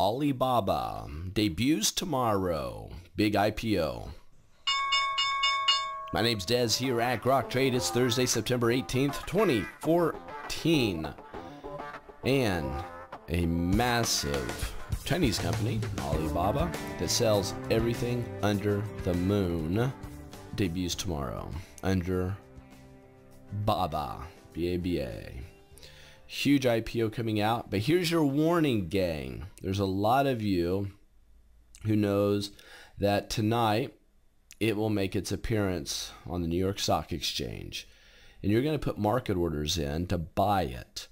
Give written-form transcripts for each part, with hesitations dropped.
Alibaba debuts tomorrow. Big IPO. My name's Dez here at Grok Trade. It's Thursday, September 18th, 2014. And a massive Chinese company, Alibaba, that sells everything under the moon, debuts tomorrow under Baba, B-A-B-A. Huge IPO coming out, but here's your warning, gang. There's a lot of you who knows that tonight it will make its appearance on the New York Stock Exchange, and you're going to put market orders in to buy it.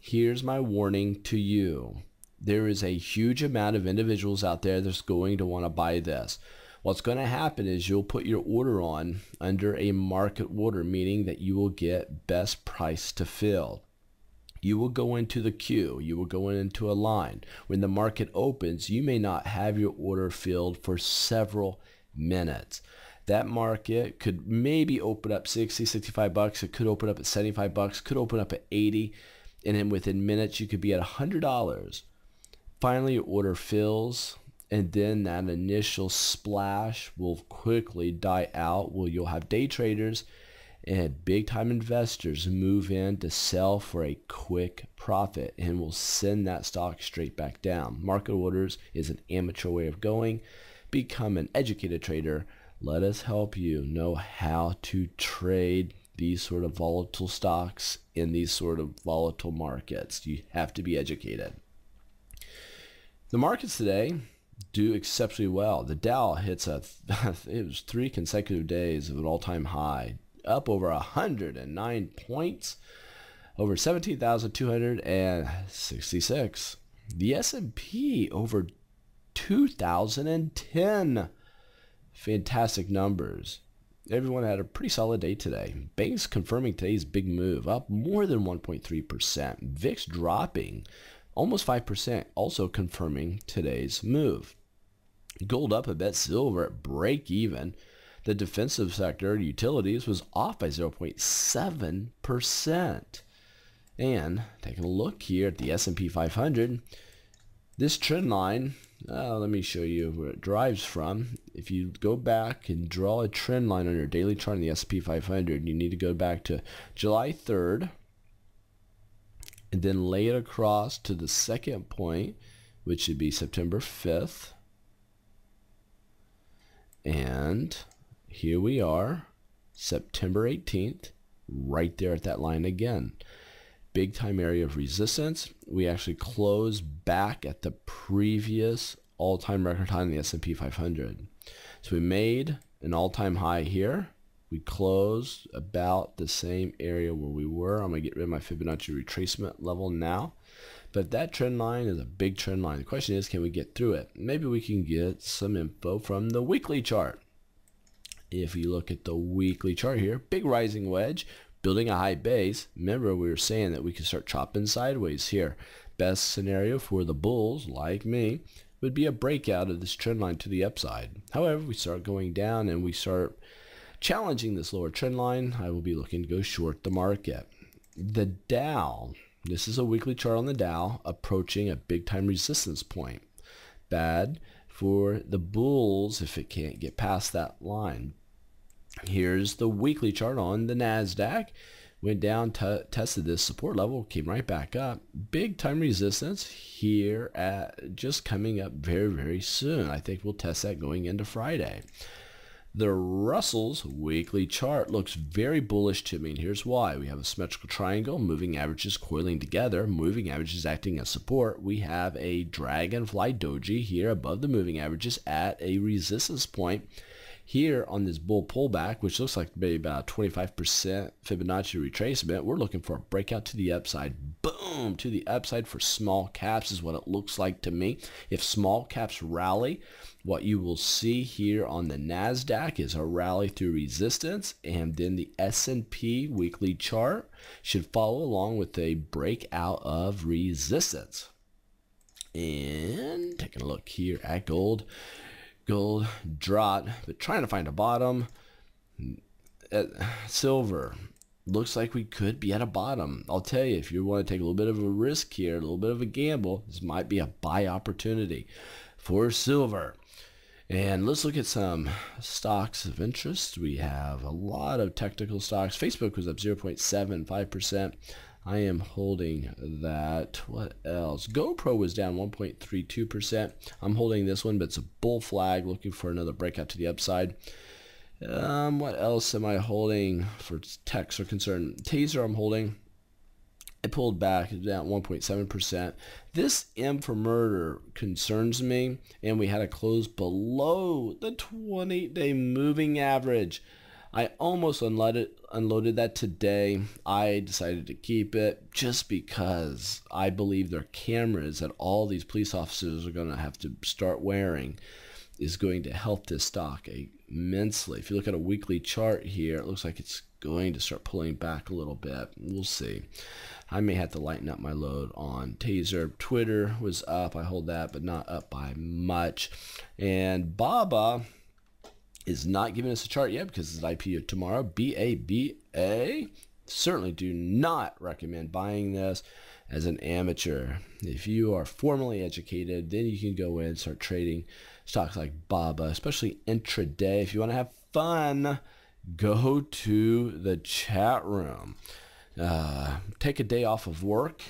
Here's my warning to you. There is a huge amount of individuals out there that's going to want to buy this. What's going to happen is you'll put your order on under a market order, meaning that you will get best price to fill. You will go into the queue, you will go into a line. When the market opens, you may not have your order filled for several minutes. That market could maybe open up 60, 65 bucks. It could open up at 75 bucks, could open up at 80. And then within minutes, you could be at $100. Finally, your order fills, and then that initial splash will quickly die out. Well, you'll have day traders and big time investors move in to sell for a quick profit and will send that stock straight back down. Market orders is an amateur way of going. Become an educated trader. Let us help you know how to trade these sort of volatile stocks in these sort of volatile markets. You have to be educated. The markets today do exceptionally well. The Dow hits it was 3 consecutive days of an all-time high, up over 109 points, over 17,266. The S&P over 2,010. Fantastic numbers. Everyone had a pretty solid day today. Banks confirming today's big move, up more than 1.3%. VIX dropping almost 5%, also confirming today's move. Gold up a bit, silver at break even. The defensive sector, utilities, was off by 0.7%. And taking a look here at the S&P 500, this trend line, let me show you where it drives from. If you go back and draw a trend line on your daily chart in the S&P 500, you need to go back to July 3rd and then lay it across to the second point, which should be September 5th. And here we are, September 18th, right there at that line again. Big time area of resistance. We actually closed back at the previous all-time record high in the S&P 500. So we made an all-time high here. We closed about the same area where we were. I'm going to get rid of my Fibonacci retracement level now. But that trend line is a big trend line. The question is, can we get through it? Maybe we can get some info from the weekly chart. If you look at the weekly chart here, big rising wedge, building a high base. Remember, we were saying that we could start chopping sideways here. Best scenario for the bulls, like me, would be a breakout of this trend line to the upside. However, we start going down and we start challenging this lower trend line, I will be looking to go short the market. The Dow, this is a weekly chart on the Dow, approaching a big time resistance point. Bad for the bulls if it can't get past that line. Here's the weekly chart on the NASDAQ. Went down, tested this support level, came right back up. Big time resistance here at just coming up very, very soon. I think we'll test that going into Friday. The Russell's weekly chart looks very bullish to me, and here's why. We have a symmetrical triangle, moving averages coiling together, moving averages acting as support. We have a dragonfly doji here above the moving averages at a resistance point. Here on this bull pullback, which looks like maybe about 25% Fibonacci retracement, we're looking for a breakout to the upside. Boom! To the upside for small caps is what it looks like to me. If small caps rally, what you will see here on the NASDAQ is a rally through resistance, and then the S&P weekly chart should follow along with a breakout of resistance. And taking a look here at gold. Gold dropped, but trying to find a bottom. Silver looks like we could be at a bottom. I'll tell you, if you want to take a little bit of a risk here, a little bit of a gamble, this might be a buy opportunity for silver. And let's look at some stocks of interest. We have a lot of technical stocks. Facebook was up 0.75%. I am holding that. What else? GoPro was down 1.32%. I'm holding this one, but it's a bull flag, looking for another breakout to the upside. What else am I holding for techs are concerned? Taser I'm holding. It pulled back, it's down 1.7%. This M for murder concerns me, and we had a close below the 20-day moving average. I almost unloaded that today. I decided to keep it just because I believe their cameras that all these police officers are going to have to start wearing is going to help this stock immensely. If you look at a weekly chart here, it looks like it's going to start pulling back a little bit. We'll see. I may have to lighten up my load on Taser. Twitter was up. I hold that, but not up by much. And Baba is not giving us a chart yet because it's IPO tomorrow. BABA. Certainly do not recommend buying this as an amateur. If you are formally educated, then you can go in and start trading stocks like Baba, especially intraday. If you want to have fun, go to the chat room. Take a day off of work.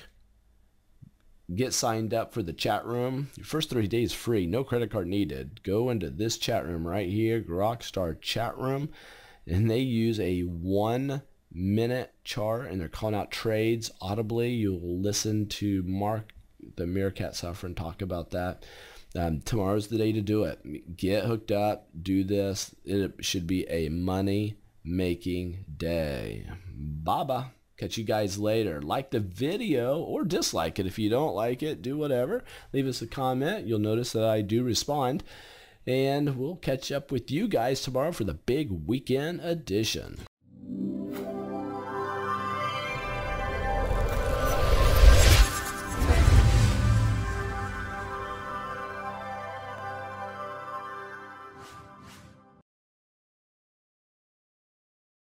Get signed up for the chat room. Your first 30 days free. No credit card needed. Go into this chat room right here, Grok Star chat room, and they use a 1-minute chart, and they're calling out trades audibly. You'll listen to Mark, the Meerkat Suffering, talk about that. Tomorrow's the day to do it. Get hooked up. Do this. It should be a money-making day. Baba. Catch you guys later. Like the video or dislike it. If you don't like it, do whatever. Leave us a comment. You'll notice that I do respond. And we'll catch up with you guys tomorrow for the big weekend edition.